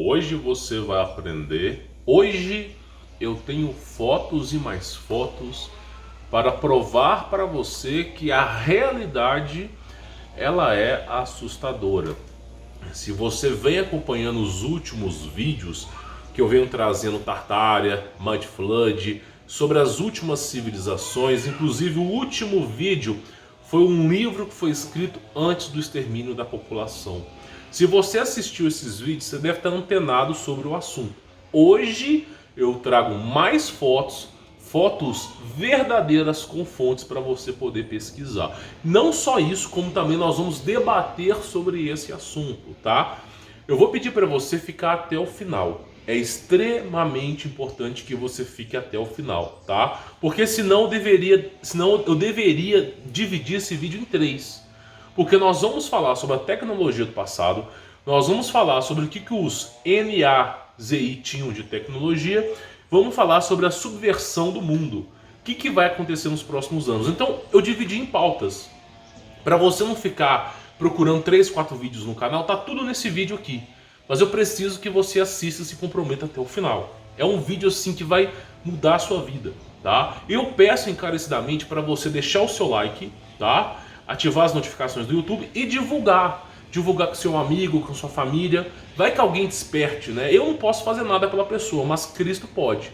Hoje você vai aprender. Hoje eu tenho fotos e mais fotos para provar para você que a realidade ela é assustadora. Se você vem acompanhando os últimos vídeos que eu venho trazendo Tartária, Mud Flood, sobre as últimas civilizações, inclusive o último vídeo foi um livro que foi escrito antes do extermínio da população. Se você assistiu esses vídeos, você deve estar antenado sobre o assunto. Hoje eu trago mais fotos verdadeiras com fontes para você poder pesquisar. Não só isso, como também nós vamos debater sobre esse assunto, tá? Eu vou pedir para você ficar até o final. É extremamente importante que você fique até o final, tá? Porque senão eu deveria dividir esse vídeo em três. Porque nós vamos falar sobre a tecnologia do passado, nós vamos falar sobre o que os NAZI tinham de tecnologia, vamos falar sobre a subversão do mundo. O que vai acontecer nos próximos anos? Então eu dividi em pautas. Para você não ficar procurando 3, 4 vídeos no canal, tá tudo nesse vídeo aqui. Mas eu preciso que você assista e se comprometa até o final. É um vídeo assim que vai mudar a sua vida, tá? Eu peço encarecidamente para você deixar o seu like, tá? Ativar as notificações do YouTube e divulgar. Divulgar com seu amigo, com sua família. Vai que alguém desperte, né? Eu não posso fazer nada pela pessoa, mas Cristo pode.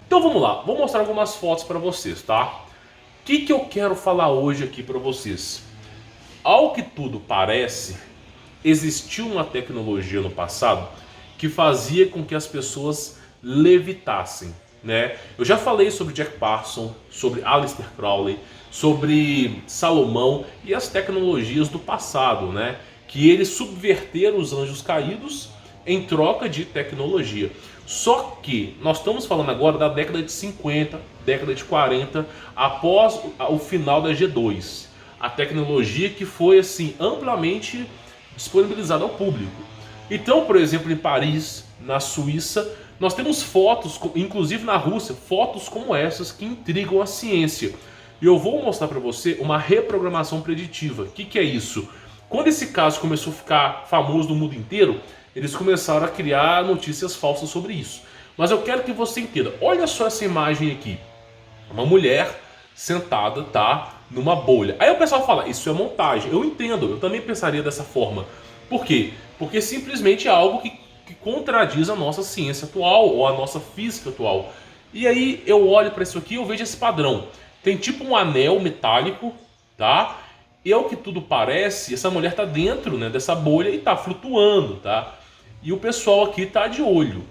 Então vamos lá, vou mostrar algumas fotos para vocês, tá? O que eu quero falar hoje aqui para vocês? Ao que tudo parece, existiu uma tecnologia no passado que fazia com que as pessoas levitassem, né? Eu já falei sobre Jack Parsons, sobre Aleister Crowley, sobre Salomão e as tecnologias do passado, né? Que eles subverteram os anjos caídos em troca de tecnologia. Só que nós estamos falando agora da década de 50, década de 40, após o final da G2. A tecnologia que foi assim amplamente disponibilizada ao público. Então, por exemplo, em Paris, na Suíça, nós temos fotos, inclusive na Rússia, fotos como essas que intrigam a ciência. E eu vou mostrar para você uma reprogramação preditiva. O que é isso? Quando esse caso começou a ficar famoso no mundo inteiro, eles começaram a criar notícias falsas sobre isso. Mas eu quero que você entenda. Olha só essa imagem aqui. Uma mulher sentada, tá? Numa bolha. Aí o pessoal fala, isso é montagem. Eu entendo, eu também pensaria dessa forma. Por quê? Porque simplesmente é algo que contradiz a nossa ciência atual ou a nossa física atual. E aí eu olho para isso aqui e eu vejo esse padrão. Tem tipo um anel metálico, tá? E ao que tudo parece, essa mulher tá dentro, né, dessa bolha e tá flutuando, tá? E o pessoal aqui tá de olho.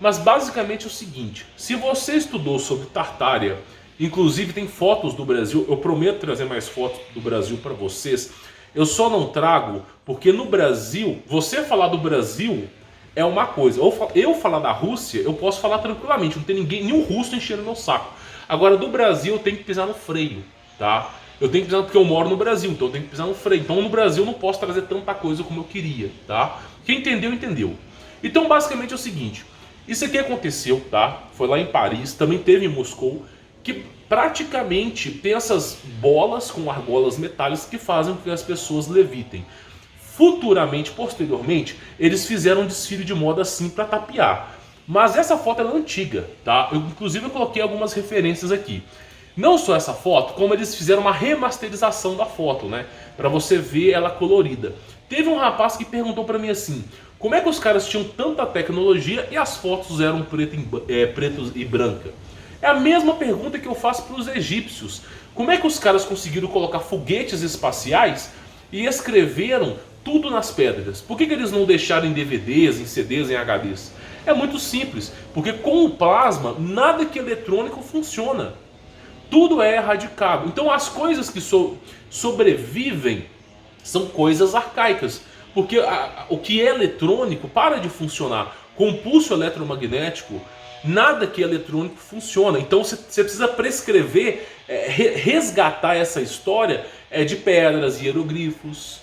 Mas basicamente é o seguinte, se você estudou sobre Tartária, inclusive tem fotos do Brasil, eu prometo trazer mais fotos do Brasil para vocês. Eu só não trago porque no Brasil, você falar do Brasil é uma coisa. Eu falar da Rússia, eu posso falar tranquilamente, não tem ninguém, nenhum russo enchendo meu saco. Agora do Brasil eu tenho que pisar no freio, tá? Eu tenho que pisar porque eu moro no Brasil, então eu tenho que pisar no freio. Então no Brasil eu não posso trazer tanta coisa como eu queria, tá? Quem entendeu, entendeu. Então basicamente é o seguinte, isso aqui aconteceu, tá? Foi lá em Paris, também teve em Moscou, que praticamente tem essas bolas com argolas metálicas que fazem com que as pessoas levitem. Futuramente, posteriormente, eles fizeram um desfile de moda assim para tapear. Mas essa foto é antiga, tá? Inclusive eu coloquei algumas referências aqui. Não só essa foto, como eles fizeram uma remasterização da foto, né? Para você ver ela colorida. Teve um rapaz que perguntou para mim assim, como é que os caras tinham tanta tecnologia e as fotos eram pretas e branca? É a mesma pergunta que eu faço para os egípcios. Como é que os caras conseguiram colocar foguetes espaciais e escreveram tudo nas pedras? Por que eles não deixaram em DVDs, em CDs, em HDs? É muito simples, porque com o plasma nada que eletrônico funciona. Tudo é erradicado. Então as coisas que sobrevivem são coisas arcaicas. Porque o que é eletrônico para de funcionar. Com o pulso eletromagnético, nada que é eletrônico funciona. Então você precisa prescrever, resgatar essa história de pedras, hieroglifos,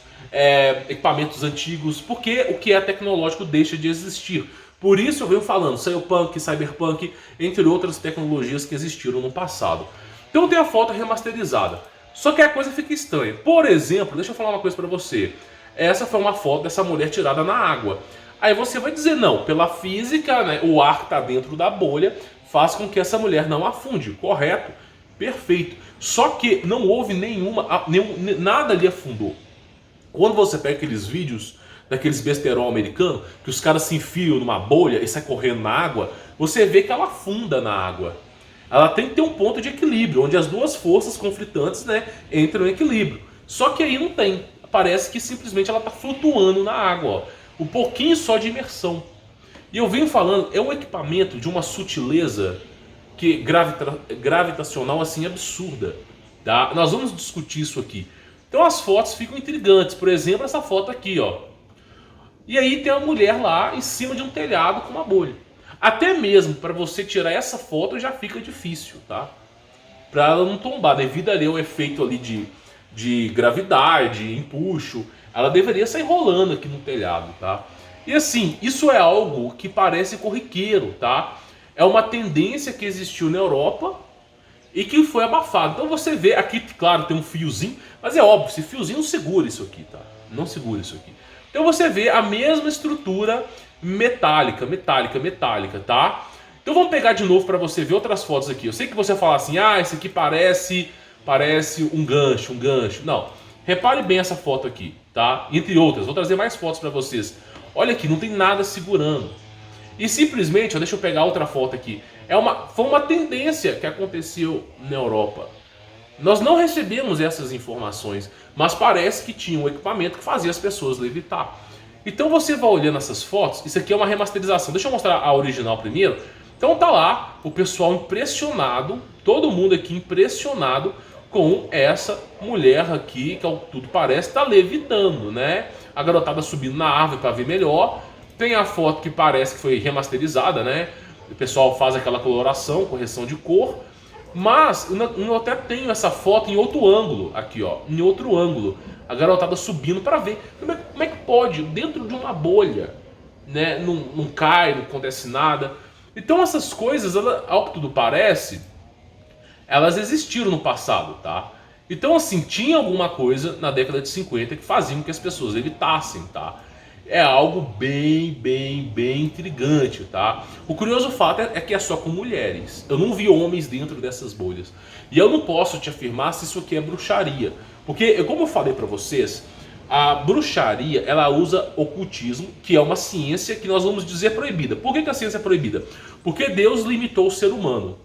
equipamentos antigos. Porque o que é tecnológico deixa de existir. Por isso eu venho falando cyberpunk, cyberpunk, entre outras tecnologias que existiram no passado. Então tem a foto remasterizada. Só que a coisa fica estranha. Por exemplo, deixa eu falar uma coisa pra você. Essa foi uma foto dessa mulher tirada na água. Aí você vai dizer, não, pela física, né, o ar que está dentro da bolha faz com que essa mulher não afunde, correto? Perfeito. Só que não houve nada ali afundou. Quando você pega aqueles vídeos daqueles besterol americanos, que os caras se enfiam numa bolha e saem correndo na água, você vê que ela afunda na água. Ela tem que ter um ponto de equilíbrio, onde as duas forças conflitantes, né, entram em equilíbrio. Só que aí não tem. Parece que simplesmente ela está flutuando na água, ó. Um pouquinho só de imersão. E eu venho falando, é um equipamento de uma sutileza que gravitacional assim absurda, tá? Nós vamos discutir isso aqui. Então as fotos ficam intrigantes. Por exemplo, essa foto aqui, ó. E aí tem uma mulher lá em cima de um telhado com uma bolha. Até mesmo para você tirar essa foto já fica difícil, tá? Para ela não tombar, devido ali ao efeito ali de gravidade, empuxo, ela deveria sair rolando aqui no telhado, tá? E assim, isso é algo que parece corriqueiro, tá? É uma tendência que existiu na Europa e que foi abafado. Então você vê aqui, claro, tem um fiozinho, mas é óbvio, esse fiozinho não segura isso aqui, tá? Não segura isso aqui. Então você vê a mesma estrutura metálica, tá? Então vamos pegar de novo para você ver outras fotos aqui. Eu sei que você fala assim, ah, esse aqui parece um gancho. Não, repare bem essa foto aqui, tá? Entre outras, vou trazer mais fotos para vocês. Olha aqui, não tem nada segurando. E simplesmente, ó, deixa eu pegar outra foto aqui. Foi uma tendência que aconteceu na Europa. Nós não recebemos essas informações, mas parece que tinha um equipamento que fazia as pessoas levitar. Então você vai olhando essas fotos, isso aqui é uma remasterização. Deixa eu mostrar a original primeiro. Então tá lá o pessoal impressionado, todo mundo aqui impressionado com essa mulher aqui, que ao tudo parece está levitando, né? A garotada subindo na árvore para ver melhor. Tem a foto que parece que foi remasterizada, né? O pessoal faz aquela coloração, correção de cor. Mas eu até tenho essa foto em outro ângulo, aqui ó, em outro ângulo. A garotada subindo para ver como é que pode, dentro de uma bolha, né? Não cai, não acontece nada. Então essas coisas, ao que tudo parece, elas existiram no passado, tá? Então assim, tinha alguma coisa na década de 50 que fazia com que as pessoas evitassem, tá? É algo bem intrigante, tá? O curioso fato é que é só com mulheres. Eu não vi homens dentro dessas bolhas. E eu não posso te afirmar se isso aqui é bruxaria. Porque, como eu falei pra vocês, a bruxaria, ela usa ocultismo, que é uma ciência que nós vamos dizer proibida. Por que a ciência é proibida? Porque Deus limitou o ser humano.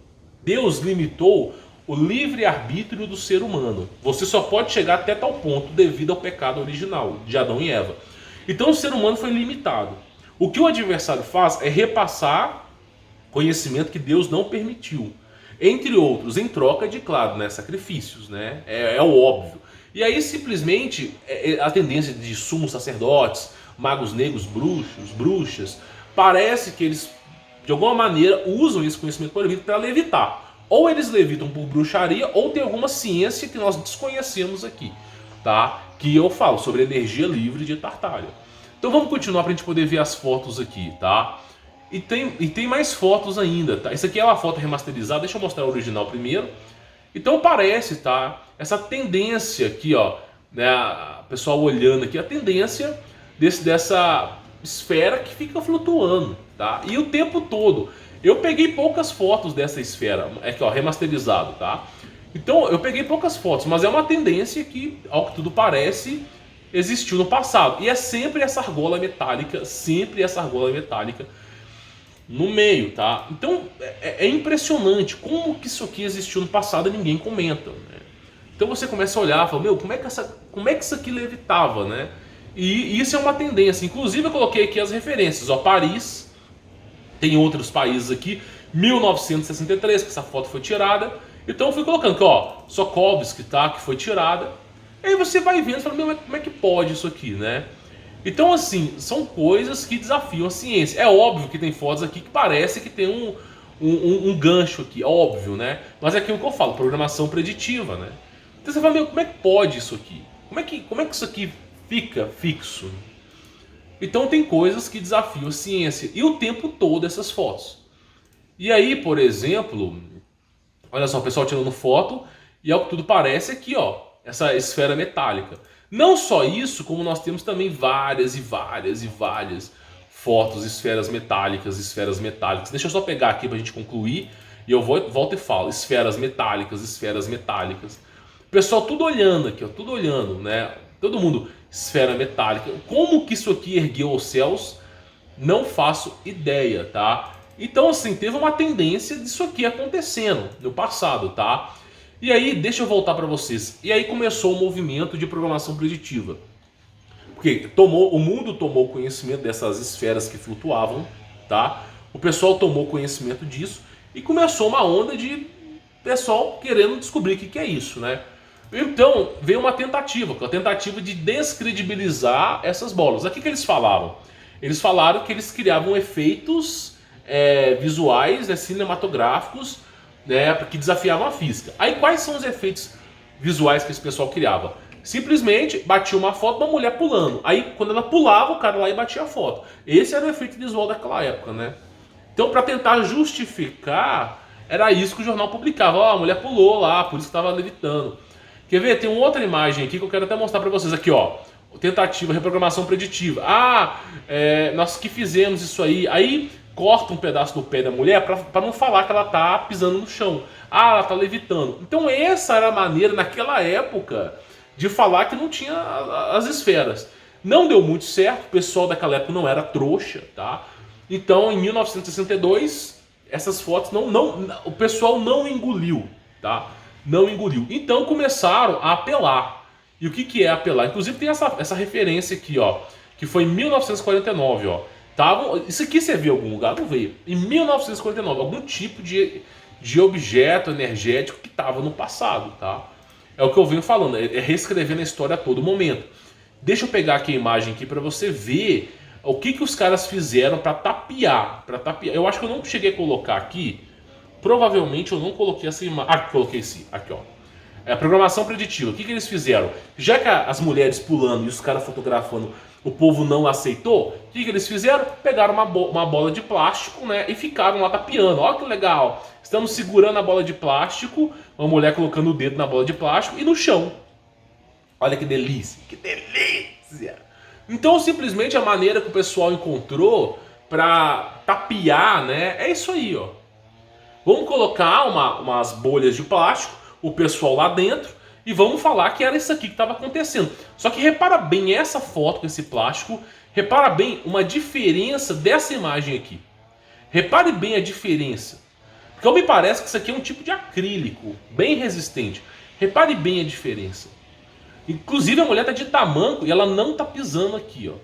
Deus limitou o livre-arbítrio do ser humano. Você só pode chegar até tal ponto devido ao pecado original de Adão e Eva. Então o ser humano foi limitado. O que o adversário faz é repassar conhecimento que Deus não permitiu. Entre outros, em troca de, claro, né, sacrifícios, né? É o óbvio. E aí simplesmente a tendência de sumos sacerdotes, magos negros, bruxas, parece que eles de alguma maneira usam esse conhecimento proibido para levitar. Ou eles levitam por bruxaria, ou tem alguma ciência que nós desconhecemos aqui, tá? Que eu falo sobre energia livre de Tartária. Então vamos continuar para a gente poder ver as fotos aqui, tá? E tem mais fotos ainda, tá? Essa aqui é uma foto remasterizada, deixa eu mostrar a original primeiro. Então parece, tá? Essa tendência aqui, ó, né? O pessoal olhando aqui, a tendência dessa esfera que fica flutuando, tá? E o tempo todo. Eu peguei poucas fotos dessa esfera, aqui ó, remasterizado, tá? Então eu peguei poucas fotos, mas é uma tendência que, ao que tudo parece, existiu no passado. E é sempre essa argola metálica, no meio, tá? Então é impressionante como que isso aqui existiu no passado e ninguém comenta, né? Então você começa a olhar e fala, meu, como é que isso aqui levitava, né? E isso é uma tendência. Inclusive eu coloquei aqui as referências, ó, Paris, tem outros países aqui, 1963, que essa foto foi tirada. Então eu fui colocando aqui, ó, Sokovsky, tá, que foi tirada. Aí você vai vendo e fala, meu, como é que pode isso aqui, né? Então assim, são coisas que desafiam a ciência. É óbvio que tem fotos aqui que parece que tem um gancho aqui, óbvio, né? Mas é aquilo que eu falo, programação preditiva, né? Então você fala, meu, como é que pode isso aqui? Como é que isso aqui fica fixo? Então tem coisas que desafiam a ciência. E o tempo todo essas fotos. E aí, por exemplo, olha só, o pessoal tirando foto. E ao que tudo parece aqui, ó, essa esfera metálica. Não só isso, como nós temos também várias fotos, esferas metálicas, esferas metálicas. Deixa eu só pegar aqui pra gente concluir e eu volto e falo, esferas metálicas, esferas metálicas. O pessoal tudo olhando aqui, ó, tudo olhando, né? Todo mundo, esfera metálica. Como que isso aqui ergueu aos céus? Não faço ideia, tá? Então assim, teve uma tendência disso aqui acontecendo no passado, tá? E aí, deixa eu voltar para vocês. E aí começou o movimento de programação preditiva. Porque o mundo tomou conhecimento dessas esferas que flutuavam, tá? O pessoal tomou conhecimento disso e começou uma onda de pessoal querendo descobrir o que é isso, né? Então, veio uma tentativa, a tentativa de descredibilizar essas bolas. O que eles falaram? Eles falaram que eles criavam efeitos visuais, né, cinematográficos, né, que desafiavam a física. Aí quais são os efeitos visuais que esse pessoal criava? Simplesmente batia uma foto de uma mulher pulando. Aí quando ela pulava, o cara lá e batia a foto. Esse era o efeito visual daquela época, né? Então, para tentar justificar, era isso que o jornal publicava. Ó, a mulher pulou lá, por isso que estava levitando. Quer ver? Tem uma outra imagem aqui que eu quero até mostrar para vocês. Aqui, ó. Tentativa, reprogramação preditiva. Nós que fizemos isso aí. Aí corta um pedaço do pé da mulher para não falar que ela tá pisando no chão. Ela tá levitando. Então essa era a maneira, naquela época, de falar que não tinha as esferas. Não deu muito certo, o pessoal daquela época não era trouxa, tá? Então, em 1962, essas fotos o pessoal não engoliu, tá? Não engoliu. Então começaram a apelar. E o que é apelar? Inclusive tem essa referência aqui, ó, que foi em 1949, ó. Isso aqui você viu em algum lugar? Não veio. Em 1949, algum tipo de objeto energético que estava no passado, tá? É o que eu venho falando, é reescrevendo a história a todo momento. Deixa eu pegar aqui a imagem aqui para você ver o que os caras fizeram para tapear. Eu acho que eu não cheguei a colocar aqui. Provavelmente eu não coloquei essa imagem. Coloquei sim. Aqui, ó. É a programação preditiva. O que eles fizeram? Já que as mulheres pulando e os caras fotografando, o povo não aceitou, o que eles fizeram? Pegaram uma bola de plástico, né, e ficaram lá tapeando. Olha que legal. Estamos segurando a bola de plástico, uma mulher colocando o dedo na bola de plástico e no chão. Olha que delícia. Que delícia. Então, simplesmente a maneira que o pessoal encontrou para tapear, né, é isso aí, ó. Vamos colocar umas bolhas de plástico, o pessoal lá dentro, e vamos falar que era isso aqui que estava acontecendo. Só que repara bem essa foto com esse plástico, repara bem uma diferença dessa imagem aqui. Repare bem a diferença. Porque me parece que isso aqui é um tipo de acrílico, bem resistente. Repare bem a diferença. Inclusive a mulher está de tamanco e ela não está pisando aqui, ó.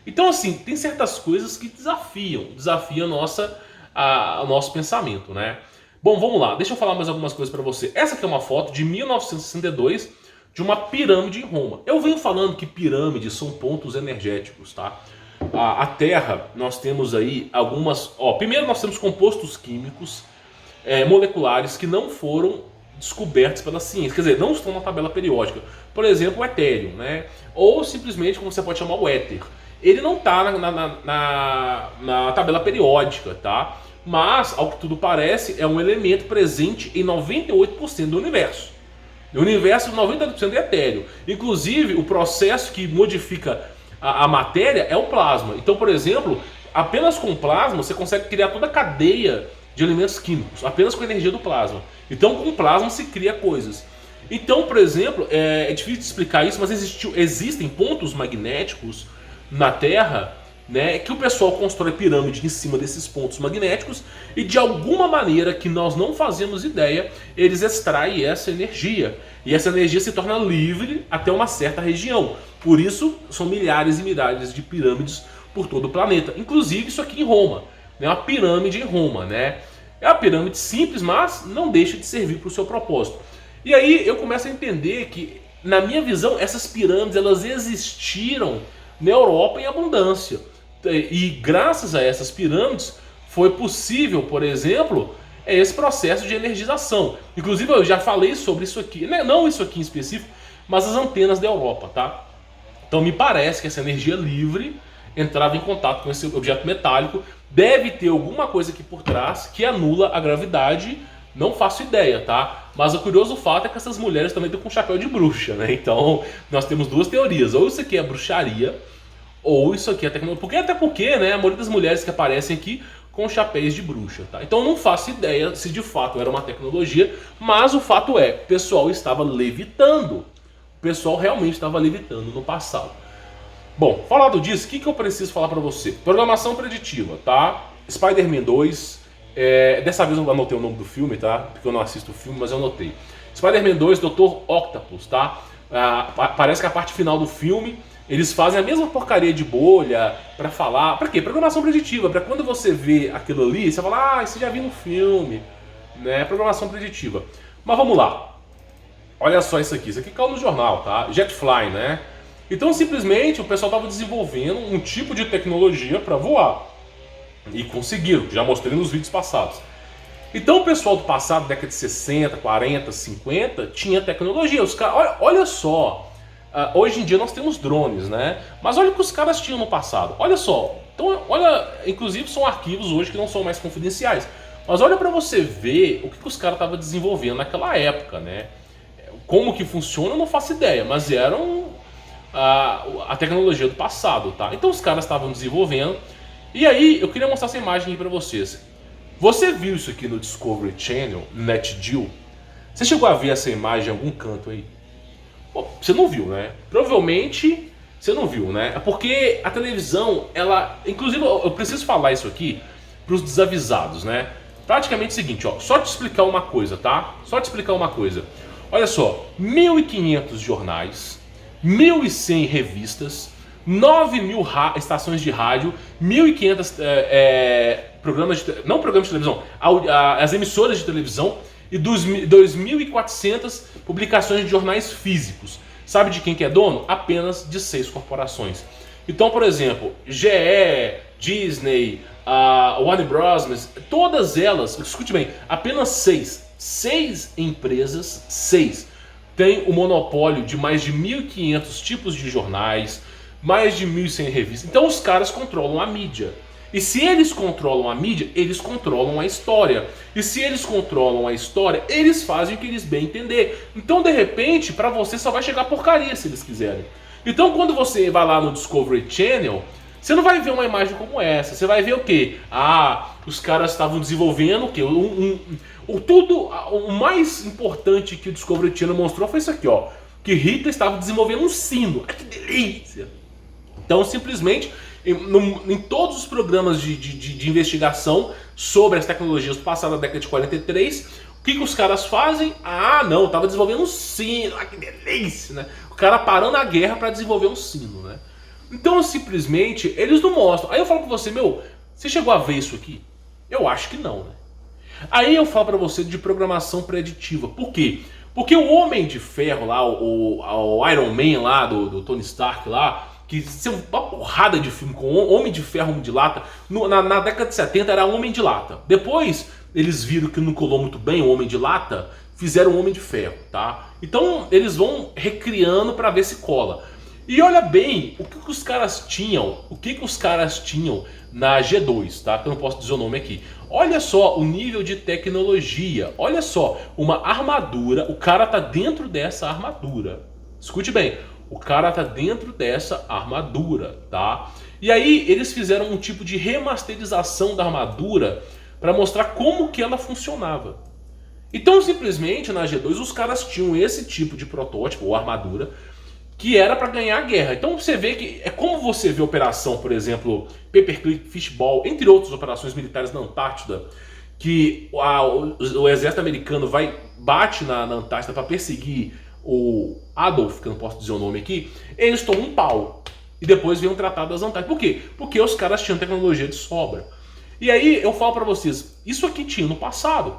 Então assim, tem certas coisas que desafiam o nosso pensamento, né? Bom, vamos lá, deixa eu falar mais algumas coisas para você. Essa aqui é uma foto de 1962 de uma pirâmide em Roma. Eu venho falando que pirâmides são pontos energéticos, tá? A Terra, nós temos aí algumas... primeiro nós temos compostos químicos moleculares que não foram descobertos pela ciência, quer dizer, não estão na tabela periódica. Por exemplo, o etéreo, né? Ou simplesmente, como você pode chamar, o éter. Ele não está na tabela periódica, tá? Mas, ao que tudo parece, é um elemento presente em 98% do universo. No universo, 98% é etéreo. Inclusive, o processo que modifica a matéria é o plasma. Então, por exemplo, apenas com plasma você consegue criar toda a cadeia de elementos químicos, apenas com a energia do plasma. Então, com plasma se cria coisas. Então, por exemplo, é difícil de explicar isso, mas existem pontos magnéticos na Terra, né, que o pessoal constrói pirâmide em cima desses pontos magnéticos e de alguma maneira que nós não fazemos ideia, eles extraem essa energia. E essa energia se torna livre até uma certa região. Por isso, são milhares e milhares de pirâmides por todo o planeta. Inclusive isso aqui em Roma, né, uma pirâmide em Roma, né? É uma pirâmide simples, mas não deixa de servir para o seu propósito. E aí eu começo a entender que, na minha visão, essas pirâmides elas existiram na Europa em abundância. E graças a essas pirâmides foi possível, por exemplo, esse processo de energização. Inclusive eu já falei sobre isso aqui, não isso aqui em específico, mas as antenas da Europa, tá? Então me parece que essa energia livre entrava em contato com esse objeto metálico. Deve ter alguma coisa aqui por trás que anula a gravidade, não faço ideia, tá? Mas o curioso fato é que essas mulheres também estão com chapéu de bruxa, né? Então nós temos duas teorias, ou isso aqui é bruxaria, ou isso aqui é tecnologia. Porque, até porque, né, a maioria das mulheres que aparecem aqui com chapéus de bruxa, tá? Então eu não faço ideia se de fato era uma tecnologia, mas o fato é, o pessoal estava levitando. O pessoal realmente estava levitando no passado. Bom, falado disso, o que eu preciso falar pra você? Programação preditiva, tá? Spider-Man 2, dessa vez eu não anotei o nome do filme, tá? Porque eu não assisto o filme, mas eu anotei. Spider-Man 2, Dr. Octopus, tá? Parece que a parte final do filme, eles fazem a mesma porcaria de bolha pra falar... Pra quê? Programação preditiva, pra quando você vê aquilo ali, você fala, isso já vi no filme, né? Programação preditiva. Mas vamos lá. Olha só isso aqui caiu no jornal, tá? Jetfly, né? Então simplesmente o pessoal estava desenvolvendo um tipo de tecnologia para voar. E conseguiram, já mostrei nos vídeos passados. Então o pessoal do passado, década de 60, 40, 50, tinha tecnologia. Os caras, olha só, hoje em dia nós temos drones, né? Mas olha o que os caras tinham no passado. Olha só, então olha, inclusive são arquivos hoje que não são mais confidenciais. Mas olha para você ver o que os caras estavam desenvolvendo naquela época, né? Como que funciona eu não faço ideia, mas eram a tecnologia do passado, tá? Então os caras estavam desenvolvendo. E aí eu queria mostrar essa imagem aqui pra vocês. Você viu isso aqui no Discovery Channel, NetGeo? Você chegou a ver essa imagem em algum canto aí? Pô, você não viu, né? Provavelmente você não viu, né? É porque a televisão, ela... Inclusive eu preciso falar isso aqui pros desavisados, né? Praticamente o seguinte, ó. Só te explicar uma coisa, tá? Só te explicar uma coisa. Olha só, 1.500 jornais, 1.100 revistas, 9.000 estações de rádio, 1.500 programas de... Não programas de televisão, as emissoras de televisão e 2.400 publicações de jornais físicos. Sabe de quem que é dono? Apenas de 6 corporações. Então, por exemplo, GE, Disney, Warner Bros, todas elas, escute bem, apenas 6 empresas, 6, têm o monopólio de mais de 1.500 tipos de jornais, mais de 1.100 revistas. Então os caras controlam a mídia. E se eles controlam a mídia, eles controlam a história. E se eles controlam a história, eles fazem o que eles bem entender. Então, de repente, pra você só vai chegar porcaria se eles quiserem. Então, quando você vai lá no Discovery Channel, você não vai ver uma imagem como essa. Você vai ver o quê? Os caras estavam desenvolvendo o quê? O mais importante que o Discovery Channel mostrou foi isso aqui, ó. Que Hitler estava desenvolvendo um sino. Que delícia! Então, simplesmente, em todos os programas de investigação sobre as tecnologias do passado, da década de 43, o que os caras fazem? Não, estava desenvolvendo um sino. Que delícia, né? O cara parando a guerra para desenvolver um sino, né? Então, simplesmente, eles não mostram. Aí eu falo pra você, você chegou a ver isso aqui? Eu acho que não, né? Aí eu falo pra você de programação preditiva. Por quê? Porque o Homem de Ferro lá, o Iron Man lá, do Tony Stark lá, que tem uma porrada de filme com Homem de Ferro, Homem de Lata. Na década de 70 era Homem de Lata. Depois eles viram que não colou muito bem o Homem de Lata, fizeram o Homem de Ferro, tá? Então eles vão recriando pra ver se cola. E olha bem o que os caras tinham, na G2, tá? Que eu não posso dizer o nome aqui. Olha só o nível de tecnologia. Olha só, uma armadura, o cara tá dentro dessa armadura. Escute bem, o cara tá dentro dessa armadura, tá? E aí eles fizeram um tipo de remasterização da armadura para mostrar como que ela funcionava. Então simplesmente na G2 os caras tinham esse tipo de protótipo ou armadura que era para ganhar a guerra. Então você vê que é como você vê operação, por exemplo, Paperclip, Fishball, entre outras operações militares na Antártida, que o exército americano bate na Antártida para perseguir o Adolf, que eu não posso dizer o nome aqui, eles tomam um pau. E depois vem um tratado das Antártidas. Por quê? Porque os caras tinham tecnologia de sobra. E aí eu falo para vocês, isso aqui tinha no passado.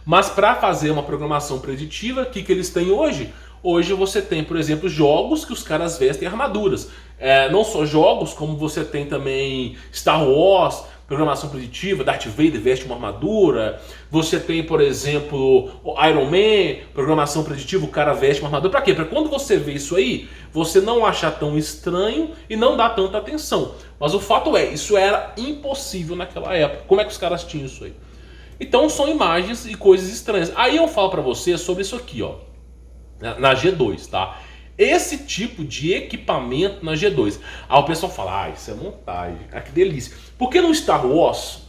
Mas para fazer uma programação preditiva, o que eles têm hoje? Hoje você tem, por exemplo, jogos que os caras vestem armaduras. Não só jogos, como você tem também Star Wars, programação preditiva, Darth Vader veste uma armadura. Você tem, por exemplo, Iron Man, programação preditiva, o cara veste uma armadura. Pra quê? Pra quando você vê isso aí, você não achar tão estranho e não dar tanta atenção. Mas o fato é, isso era impossível naquela época. Como é que os caras tinham isso aí? Então são imagens e coisas estranhas. Aí eu falo pra você sobre isso aqui, ó. Na G2, tá? esse tipo de equipamento na G2. Aí o pessoal fala, ah, isso é montagem, ah, que delícia. Porque no Star Wars,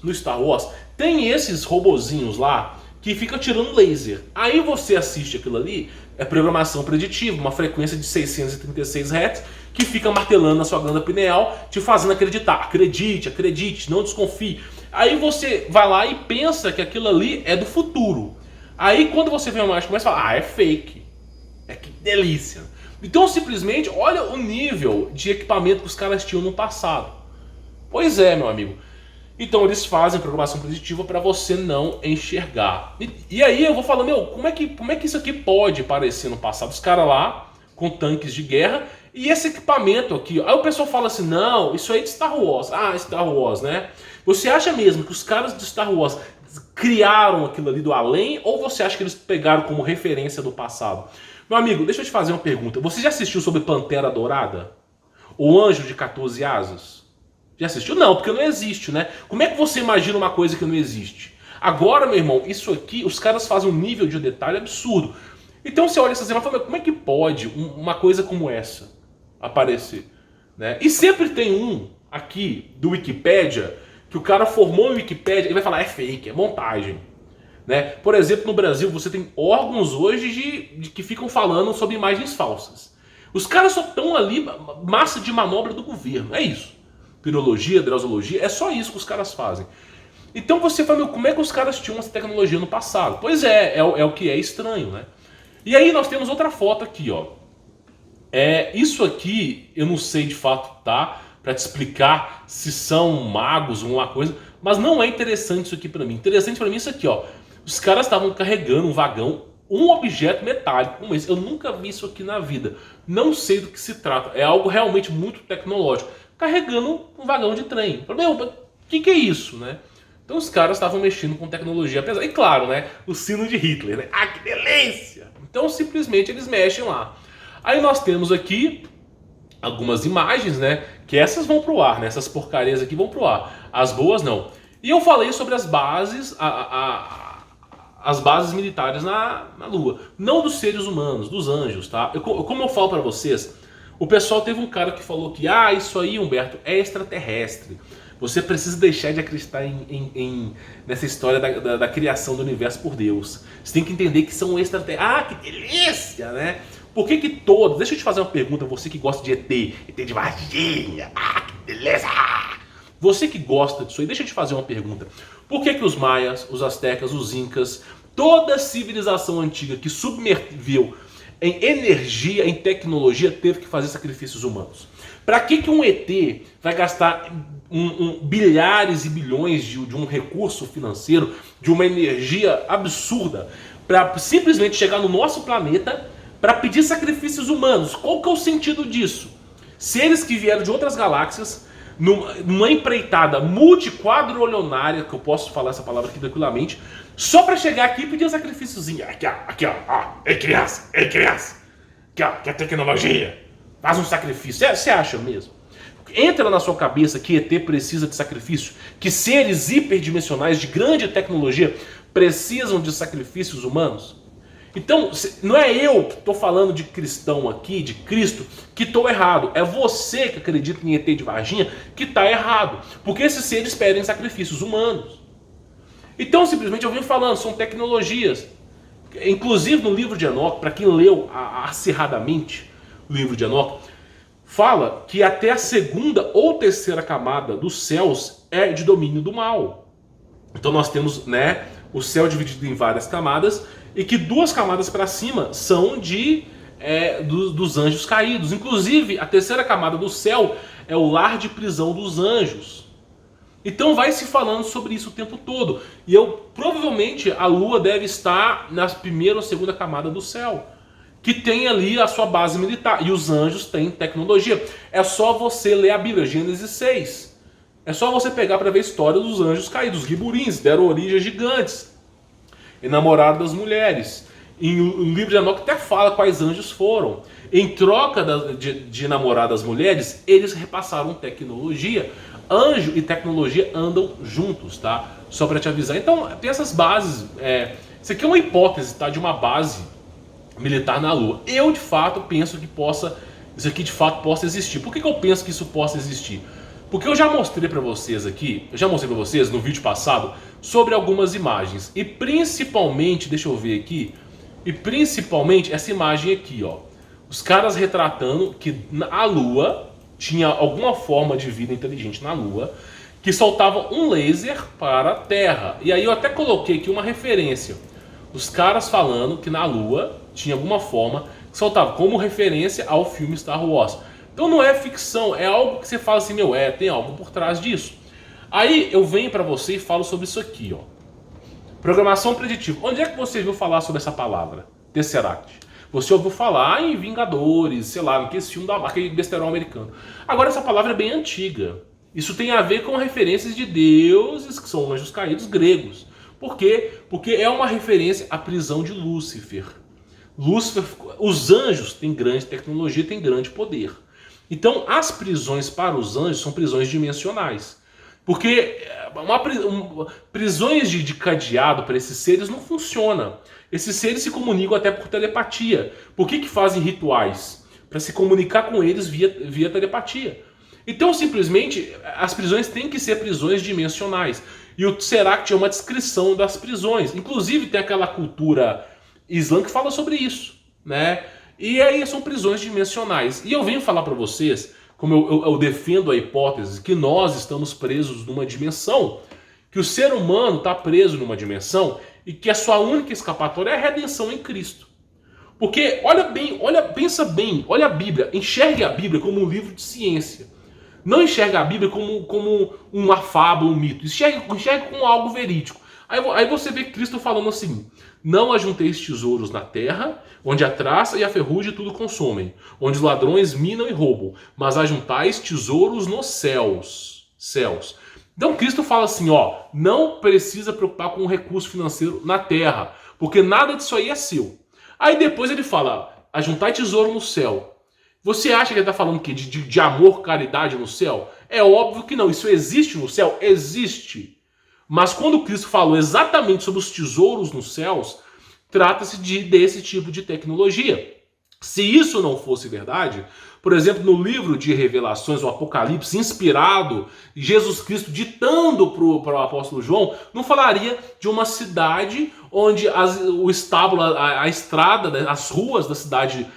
tem esses robozinhos lá que ficam tirando laser. Aí você assiste aquilo ali, é programação preditiva, uma frequência de 636 Hz, que fica martelando na sua glândula pineal, te fazendo acreditar. Acredite, acredite, não desconfie. Aí você vai lá e pensa que aquilo ali é do futuro. Aí quando você vê uma imagem, começa a falar, ah, é fake. É que delícia. Então simplesmente, olha o nível de equipamento que os caras tinham no passado. Pois é, meu amigo. Então eles fazem programação preditiva para você não enxergar. E aí eu vou falando, meu, como é que isso aqui pode parecer no passado? Os caras lá, com tanques de guerra, e esse equipamento aqui. Aí o pessoal fala assim, não, isso aí é de Star Wars. Ah, Star Wars, né? Você acha mesmo que os caras de Star Wars criaram aquilo ali do além, ou você acha que eles pegaram como referência do passado? Meu amigo, deixa eu te fazer uma pergunta. Você já assistiu sobre Pantera Dourada? O Anjo de 14 Asas? Já assistiu? Não, porque não existe, né? Como é que você imagina uma coisa que não existe? Agora, meu irmão, isso aqui, os caras fazem um nível de detalhe absurdo. Então você olha essas imagens e fala, como é que pode uma coisa como essa aparecer? Né? E sempre tem um aqui do Wikipedia, que o cara formou o Wikipedia, ele vai falar, é fake, é montagem. Né? Por exemplo, no Brasil você tem órgãos hoje de que ficam falando sobre imagens falsas. Os caras só estão ali, massa de manobra do governo, é isso. Pirologia, drosologia, é só isso que os caras fazem. Então você fala, meu, como é que os caras tinham essa tecnologia no passado? Pois é o que é estranho, né? E aí nós temos outra foto aqui, ó. Isso aqui, eu não sei de fato, tá? Pra te explicar se são magos ou uma coisa, mas não é interessante isso aqui pra mim. Interessante pra mim é isso aqui, ó. Os caras estavam carregando um vagão, um objeto metálico como esse. Eu nunca vi isso aqui na vida. Não sei do que se trata. É algo realmente muito tecnológico. Carregando um vagão de trem. Meu, o que é isso, né? Então os caras estavam mexendo com tecnologia pesada. E claro, né? O sino de Hitler, né? Ah, que delícia! Então simplesmente eles mexem lá. Aí nós temos aqui algumas imagens, né? Que essas vão pro ar, né? Essas porcarias aqui vão pro ar. As boas não. E eu falei sobre as bases, as bases militares na Lua. Não dos seres humanos, dos anjos, tá? Como eu falo pra vocês, o pessoal teve um cara que falou que, isso aí, Humberto, é extraterrestre. Você precisa deixar de acreditar nessa história da criação do universo por Deus. Você tem que entender que são extraterrestres. Ah, que delícia, né? Por que todos... Deixa eu te fazer uma pergunta, você que gosta de ET de Varginha. Ah, que delícia! Você que gosta disso aí, deixa eu te fazer uma pergunta. Por que os maias, os astecas, os incas, toda civilização antiga que submergiu em energia, em tecnologia, teve que fazer sacrifícios humanos? Para que um ET vai gastar bilhares e bilhões de um recurso financeiro, de uma energia absurda, para simplesmente chegar no nosso planeta para pedir sacrifícios humanos? Qual que é o sentido disso? Seres que vieram de outras galáxias, numa empreitada multiquadrilionária, que eu posso falar essa palavra aqui tranquilamente, só para chegar aqui e pedir um sacrifíciozinho. Aqui, ó, ei criança, aqui, ó, que é tecnologia, faz um sacrifício. Você acha mesmo? Entra na sua cabeça que ET precisa de sacrifício? Que seres hiperdimensionais de grande tecnologia precisam de sacrifícios humanos? Então, não é eu que estou falando de cristão aqui, de Cristo, que estou errado. É você que acredita em ET de Varginha que está errado. Porque esses seres pedem sacrifícios humanos. Então, simplesmente, eu venho falando, são tecnologias. Inclusive, no livro de Enoque, para quem leu acirradamente o livro de Enoque, fala que até a segunda ou terceira camada dos céus é de domínio do mal. Então, nós temos, né, o céu dividido em várias camadas, e que duas camadas para cima são dos anjos caídos. Inclusive, a terceira camada do céu é o lar de prisão dos anjos. Então vai se falando sobre isso o tempo todo. E provavelmente a Lua deve estar na primeira ou segunda camada do céu, que tem ali a sua base militar. E os anjos têm tecnologia. É só você ler a Bíblia, Gênesis 6. É só você pegar para ver a história dos anjos caídos. Os giburins deram origem a gigantes, enamoraram das mulheres. E o livro de Enoque até fala quais anjos foram. Em troca de enamorar das mulheres, eles repassaram tecnologia. Anjo e tecnologia andam juntos, tá? Só para te avisar. Então, tem essas bases. Isso aqui é uma hipótese, tá? De uma base militar na Lua. Eu, de fato, penso que isso aqui de fato possa existir. Por que eu penso que isso possa existir? Porque eu já mostrei para vocês aqui, no vídeo passado, sobre algumas imagens. E principalmente, deixa eu ver aqui, essa imagem aqui, ó. Os caras retratando que a Lua tinha alguma forma de vida inteligente na Lua, que soltava um laser para a Terra. E aí eu até coloquei aqui uma referência. Os caras falando que na Lua tinha alguma forma que soltava como referência ao filme Star Wars. Então não é ficção, é algo que você fala assim, tem algo por trás disso. Aí eu venho para você e falo sobre isso aqui, ó. Programação preditiva. Onde é que você viu falar sobre essa palavra? Tesseract. Você ouviu falar em Vingadores, sei lá, naquele filme aquele besterol americano. Agora essa palavra é bem antiga. Isso tem a ver com referências de deuses, que são anjos caídos gregos. Por quê? Porque é uma referência à prisão de Lúcifer. Os anjos têm grande tecnologia, têm grande poder. Então as prisões para os anjos são prisões dimensionais. Porque prisões de cadeado para esses seres não funciona. Esses seres se comunicam até por telepatia. Por que fazem rituais? Para se comunicar com eles via telepatia. Então, simplesmente, as prisões têm que ser prisões dimensionais. E o Tesseract é uma descrição das prisões. Inclusive, tem aquela cultura islã que fala sobre isso, né? E aí são prisões dimensionais. E eu venho falar para vocês, como eu defendo a hipótese que nós estamos presos numa dimensão, que o ser humano está preso numa dimensão e que a sua única escapatória é a redenção em Cristo. Porque, pensa bem, olha a Bíblia, enxergue a Bíblia como um livro de ciência. Não enxergue a Bíblia como uma fábula, um mito. Enxergue como algo verídico. Aí você vê Cristo falando assim: não ajunteis tesouros na terra, onde a traça e a ferrugem tudo consomem, onde os ladrões minam e roubam, mas ajuntais tesouros nos céus. Então Cristo fala assim, ó, não precisa preocupar com o recurso financeiro na terra, porque nada disso aí é seu. Aí depois ele fala, ajuntai tesouro no céu. Você acha que ele está falando o quê? De amor, caridade no céu? É óbvio que não. Isso existe no céu? Existe. Mas quando Cristo falou exatamente sobre os tesouros nos céus, trata-se desse tipo de tecnologia. Se isso não fosse verdade, por exemplo, no livro de Revelações, o Apocalipse, inspirado, Jesus Cristo ditando para o apóstolo João, não falaria de uma cidade onde o estábulo, a estrada, as ruas da cidade,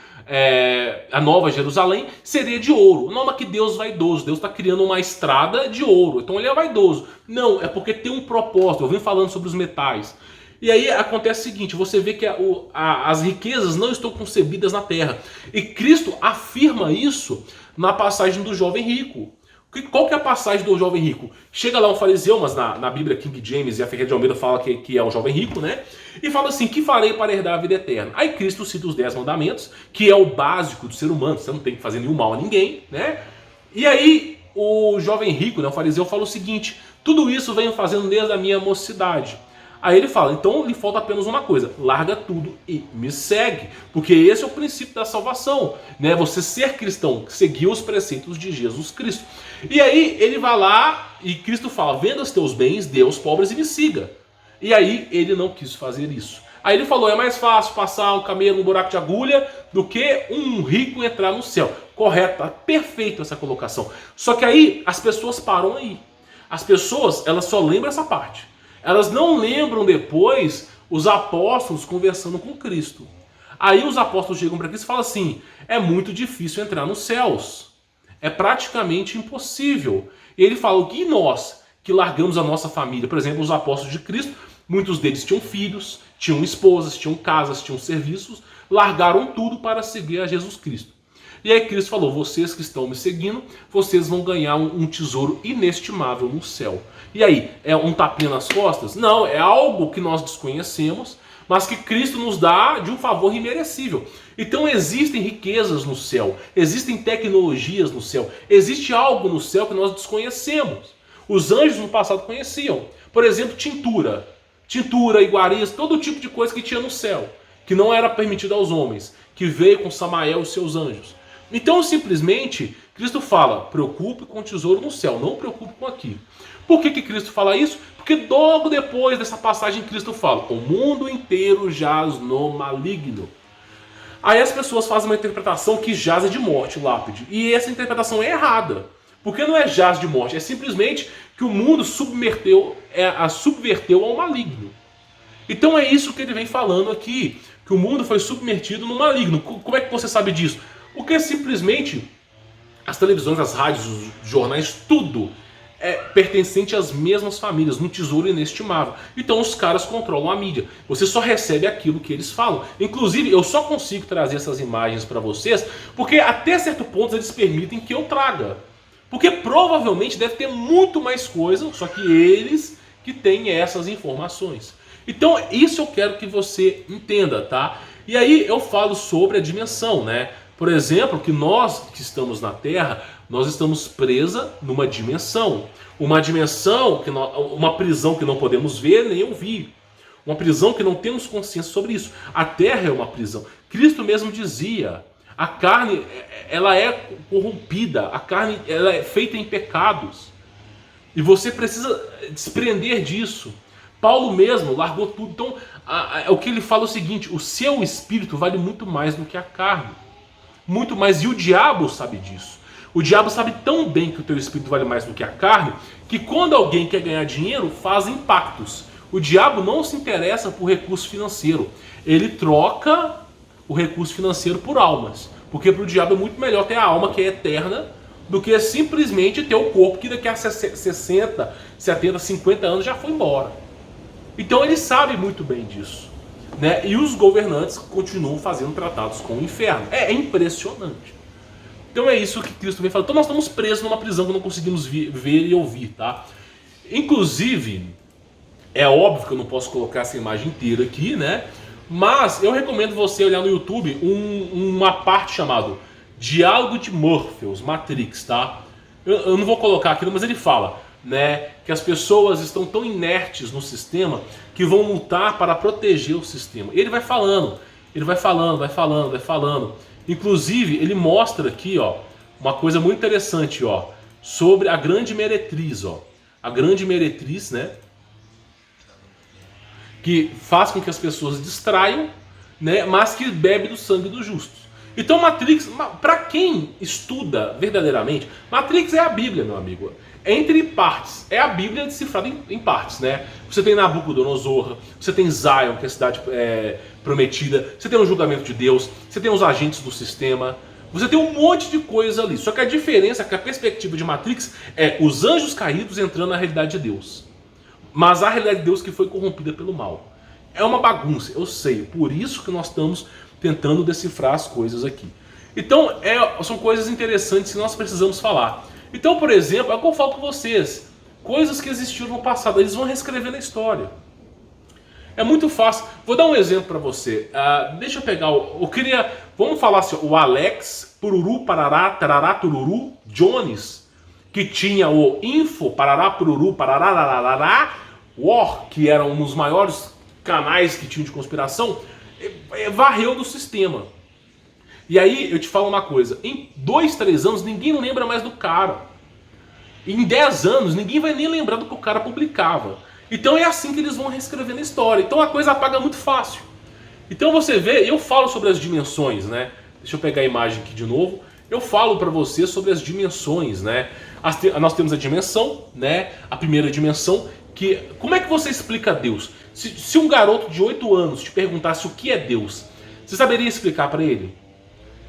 a Nova Jerusalém, seria de ouro. Não é que Deus vaidoso, Deus está criando uma estrada de ouro, então ele é vaidoso. Não, é porque tem um propósito. Eu venho falando sobre os metais. E aí acontece o seguinte, você vê que as riquezas não estão concebidas na terra. E Cristo afirma isso na passagem do jovem rico. Qual que é a passagem do jovem rico? Chega lá um fariseu, mas na Bíblia King James e a Ferreira de Almeida fala que é um jovem rico, né? E fala assim, que farei para herdar a vida eterna? Aí Cristo cita os 10 mandamentos, que é o básico do ser humano, você não tem que fazer nenhum mal a ninguém, né? E aí o jovem rico, né, o fariseu, fala o seguinte, tudo isso venho fazendo desde a minha mocidade. Aí ele fala, então lhe falta apenas uma coisa, larga tudo e me segue, porque esse é o princípio da salvação, né? Você ser cristão, seguir os preceitos de Jesus Cristo. E aí ele vai lá e Cristo fala, venda os teus bens, dê aos pobres e me siga. E aí ele não quis fazer isso. Aí ele falou, é mais fácil passar um camelo num buraco de agulha do que um rico entrar no céu. Correto, tá perfeito essa colocação. Só que aí as pessoas param aí. As pessoas, elas só lembram essa parte. Elas não lembram depois os apóstolos conversando com Cristo. Aí os apóstolos chegam para Cristo e falam assim, é muito difícil entrar nos céus. É praticamente impossível. E ele fala, e nós que largamos a nossa família? Por exemplo, os apóstolos de Cristo, muitos deles tinham filhos, tinham esposas, tinham casas, tinham serviços, largaram tudo para seguir a Jesus Cristo. E aí Cristo falou, vocês que estão me seguindo, vocês vão ganhar um tesouro inestimável no céu. E aí, é um tapinha nas costas? Não, é algo que nós desconhecemos, mas que Cristo nos dá de um favor imerecível. Então existem riquezas no céu, existem tecnologias no céu, existe algo no céu que nós desconhecemos. Os anjos no passado conheciam. Por exemplo, tintura, iguarias, todo tipo de coisa que tinha no céu, que não era permitido aos homens, que veio com Samael e seus anjos. Então, simplesmente, Cristo fala, preocupe com o tesouro no céu, não preocupe com aqui. Por que Cristo fala isso? Porque logo depois dessa passagem Cristo fala, o mundo inteiro jaz no maligno. Aí as pessoas fazem uma interpretação que jaz é de morte, lápide. E essa interpretação é errada. Porque não é jaz de morte, é simplesmente que o mundo subverteu ao maligno. Então é isso que ele vem falando aqui, que o mundo foi submergido no maligno. Como é que você sabe disso? Porque simplesmente as televisões, as rádios, os jornais, tudo é pertencente às mesmas famílias, num tesouro inestimável. Então os caras controlam a mídia. Você só recebe aquilo que eles falam. Inclusive, eu só consigo trazer essas imagens para vocês porque até certo ponto eles permitem que eu traga. Porque provavelmente deve ter muito mais coisa, só que eles que têm essas informações. Então isso eu quero que você entenda, tá? E aí eu falo sobre a dimensão, né? Por exemplo, que nós que estamos na Terra, nós estamos presos numa dimensão. Uma dimensão, uma prisão que não podemos ver nem ouvir. Uma prisão que não temos consciência sobre isso. A Terra é uma prisão. Cristo mesmo dizia, a carne ela é corrompida, a carne ela é feita em pecados. E você precisa desprender disso. Paulo mesmo largou tudo. Então, o que ele fala é o seguinte, o seu espírito vale muito mais do que a carne. Muito mais, e o diabo sabe disso. O diabo sabe tão bem que o teu espírito vale mais do que a carne, que quando alguém quer ganhar dinheiro, fazem pactos. O diabo não se interessa por recurso financeiro. Ele troca o recurso financeiro por almas. Porque para o diabo é muito melhor ter a alma que é eterna do que simplesmente ter o corpo que daqui a 60, 70, 50 anos já foi embora. Então ele sabe muito bem disso. Né? E os governantes continuam fazendo tratados com o inferno. É impressionante. Então é isso que Cristo vem falando. Então nós estamos presos numa prisão que não conseguimos ver e ouvir, tá? Inclusive, é óbvio que eu não posso colocar essa imagem inteira aqui, né? Mas eu recomendo você olhar no YouTube uma parte chamada Diálogo de Morpheus, Matrix, tá? Eu não vou colocar aqui, mas ele fala, né, que as pessoas estão tão inertes no sistema que vão lutar para proteger o sistema. Ele vai falando, vai falando. Inclusive, ele mostra aqui, ó, uma coisa muito interessante, ó, sobre a grande meretriz, ó. A grande meretriz, né, que faz com que as pessoas distraiam, né, mas que bebe do sangue dos justos. Então Matrix, para quem estuda verdadeiramente, Matrix é a Bíblia, meu amigo. Entre partes, é a Bíblia decifrada em partes, né? Você tem Nabucodonosor, você tem Zion, que é a cidade prometida, você tem o julgamento de Deus, você tem os agentes do sistema, você tem um monte de coisa ali. Só que a diferença é que a perspectiva de Matrix é os anjos caídos entrando na realidade de Deus. Mas a realidade de Deus que foi corrompida pelo mal. É uma bagunça, eu sei. Por isso que nós estamos tentando decifrar as coisas aqui. Então, são coisas interessantes que nós precisamos falar. Então, por exemplo, é o que eu falo com vocês. Coisas que existiram no passado, eles vão reescrever na história. É muito fácil. Vou dar um exemplo para você. Deixa eu pegar, vamos falar assim, o Alex, Pururu, Parará, Tarará, Tururu, Jones, que tinha o Info, Parará, Pururu, Parará, War, que era um dos maiores canais que tinham de conspiração, varreu do sistema. E aí eu te falo uma coisa, em 2, 3 anos ninguém lembra mais do cara. Em 10 anos ninguém vai nem lembrar do que o cara publicava. Então é assim que eles vão reescrevendo a história. Então a coisa apaga muito fácil. Então você vê, eu falo sobre as dimensões, né? Deixa eu pegar a imagem aqui de novo. Eu falo para você sobre as dimensões, né? Nós temos a dimensão, né? A primeira dimensão, que como é que você explica Deus? Se um garoto de 8 anos te perguntasse o que é Deus, você saberia explicar para ele?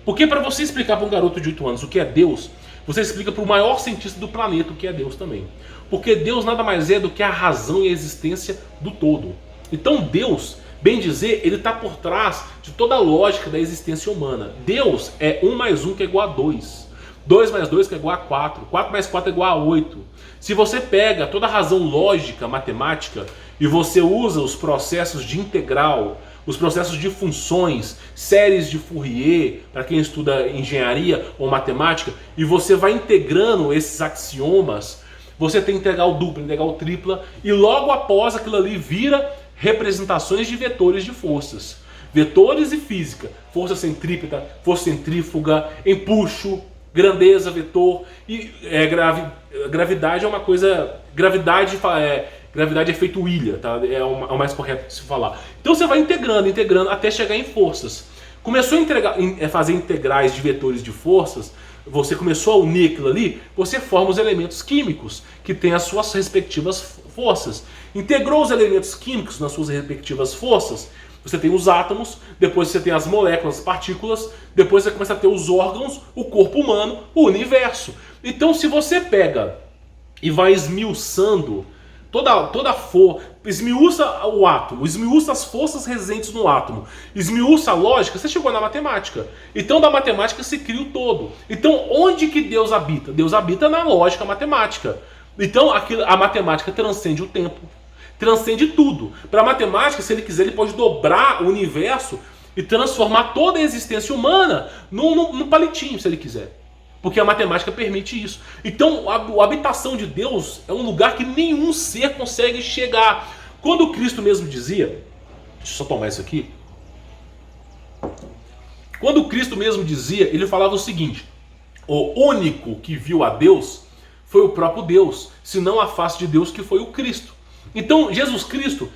Porque para você explicar para um garoto de 8 anos o que é Deus, você explica para o maior cientista do planeta o que é Deus também. Porque Deus nada mais é do que a razão e a existência do todo. Então Deus, bem dizer, ele está por trás de toda a lógica da existência humana. Deus é 1 mais 1 que é igual a 2. 2 mais 2 que é igual a 4. 4 mais 4 é igual a 8. Se você pega toda a razão lógica, matemática, e você usa os processos de integral, os processos de funções, séries de Fourier, para quem estuda engenharia ou matemática, e você vai integrando esses axiomas, você tem integral dupla, integral tripla, e logo após aquilo ali vira representações de vetores de forças. Vetores e física, força centrípeta, força centrífuga, empuxo, grandeza, vetor, e gravidade é uma coisa... Gravidade é efeito Wheeler, tá? É o mais correto de se falar. Então você vai integrando, até chegar em forças. Começou a fazer integrais de vetores de forças, você começou a unir aquilo ali, você forma os elementos químicos, que têm as suas respectivas forças. Integrou os elementos químicos nas suas respectivas forças, você tem os átomos, depois você tem as moléculas, as partículas, depois você começa a ter os órgãos, o corpo humano, o universo. Então se você pega e vai esmiuçando toda força, esmiuça o átomo, esmiuça as forças residentes no átomo, esmiuça a lógica, você chegou na matemática. Então da matemática se cria o todo. Então onde que Deus habita? Deus habita na lógica matemática. Então a matemática transcende o tempo, transcende tudo. Para a matemática, se ele quiser, ele pode dobrar o universo e transformar toda a existência humana num palitinho, se ele quiser. Porque a matemática permite isso. Então a habitação de Deus é um lugar que nenhum ser consegue chegar. Quando Cristo mesmo dizia, deixa eu só tomar isso aqui. Quando Cristo mesmo dizia, ele falava o seguinte: o único que viu a Deus foi o próprio Deus, senão a face de Deus, que foi o Cristo. Então Jesus Cristo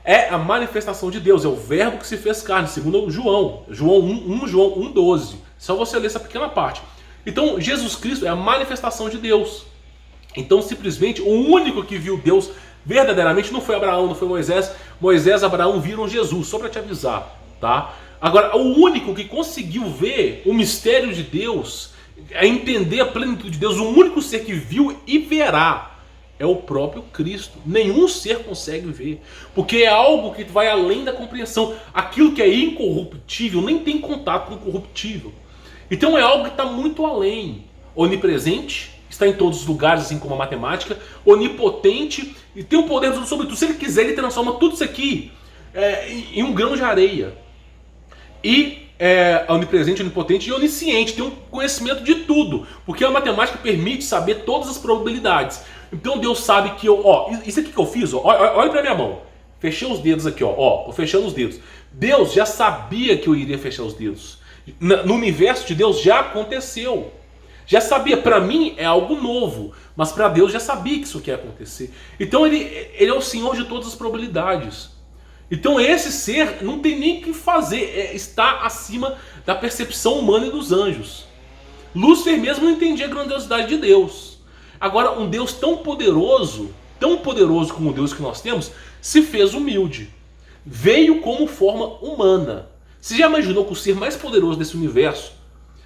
é a manifestação de Deus, é o verbo que se fez carne, segundo João 1:12. Só você ler essa pequena parte. Então Jesus Cristo é a manifestação de Deus. Então simplesmente o único que viu Deus verdadeiramente não foi Abraão, não foi Moisés. Moisés e Abraão viram Jesus, só para te avisar, tá? Agora, o único que conseguiu ver o mistério de Deus, a entender a plenitude de Deus, o único ser que viu e verá é o próprio Cristo. Nenhum ser consegue ver, porque é algo que vai além da compreensão. Aquilo que é incorruptível nem tem contato com o corruptível. Então é algo que está muito além. Onipresente, está em todos os lugares, assim como a matemática. Onipotente, e tem o poder sobre tudo. Se ele quiser, ele transforma tudo isso aqui em um grão de areia. E onipresente, onipotente e onisciente, tem um conhecimento de tudo. Porque a matemática permite saber todas as probabilidades. Então Deus sabe que isso aqui que eu fiz, olha para minha mão. Fechei os dedos aqui, tô fechando os dedos. Deus já sabia que eu iria fechar os dedos. No universo de Deus já aconteceu. Já sabia. Para mim é algo novo, mas para Deus já sabia que isso ia acontecer. Então ele é o Senhor de todas as probabilidades. Então esse ser não tem nem o que fazer, está acima da percepção humana e dos anjos. Lúcifer mesmo não entendia a grandiosidade de Deus. Agora, um Deus tão poderoso como o Deus que nós temos, se fez humilde. Veio como forma humana. Você já imaginou que o ser mais poderoso desse universo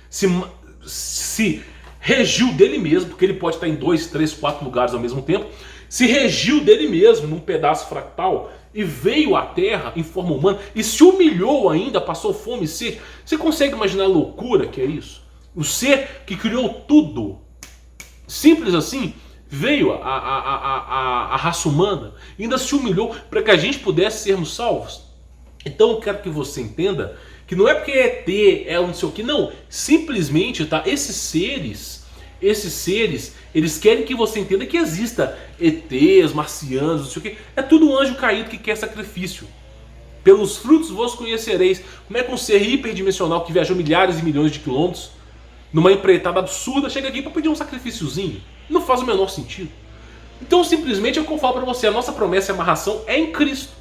se regiu dele mesmo, porque ele pode estar em 2, 3, 4 lugares ao mesmo tempo, se regiu dele mesmo num pedaço fractal e veio à Terra em forma humana e se humilhou ainda, passou fome e sede? Você consegue imaginar a loucura que é isso? O ser que criou tudo, simples assim, veio a raça humana, ainda se humilhou para que a gente pudesse sermos salvos. Então eu quero que você entenda que não é porque é ET, é não sei o que, não. Simplesmente, tá? Esses seres, eles querem que você entenda que exista ETs, marcianos, não sei o que. É tudo um anjo caído que quer sacrifício. Pelos frutos vos conhecereis. Como é que um ser hiperdimensional que viajou milhares e milhões de quilômetros, numa empreitada absurda, chega aqui para pedir um sacrifíciozinho? Não faz o menor sentido. Então simplesmente é o que eu falo para você. A nossa promessa e amarração é em Cristo.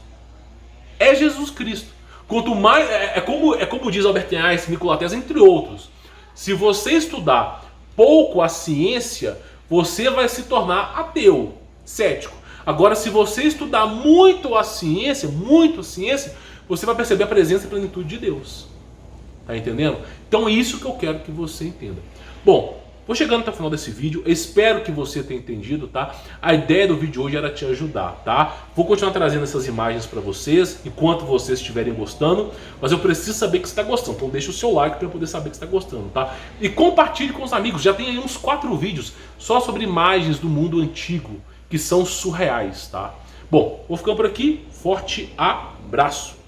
É Jesus Cristo. Quanto mais é como diz Albert Einstein, Nikola Tesla, entre outros. Se você estudar pouco a ciência, você vai se tornar ateu, cético. Agora, se você estudar muito a ciência, você vai perceber a presença e a plenitude de Deus. Tá entendendo? Então é isso que eu quero que você entenda. Bom, vou chegando até o final desse vídeo, eu espero que você tenha entendido, tá? A ideia do vídeo de hoje era te ajudar, tá? Vou continuar trazendo essas imagens para vocês, enquanto vocês estiverem gostando, mas eu preciso saber que você está gostando, então deixa o seu like para eu poder saber que você está gostando, tá? E compartilhe com os amigos, já tem aí uns 4 vídeos só sobre imagens do mundo antigo, que são surreais, tá? Bom, vou ficando por aqui, forte abraço!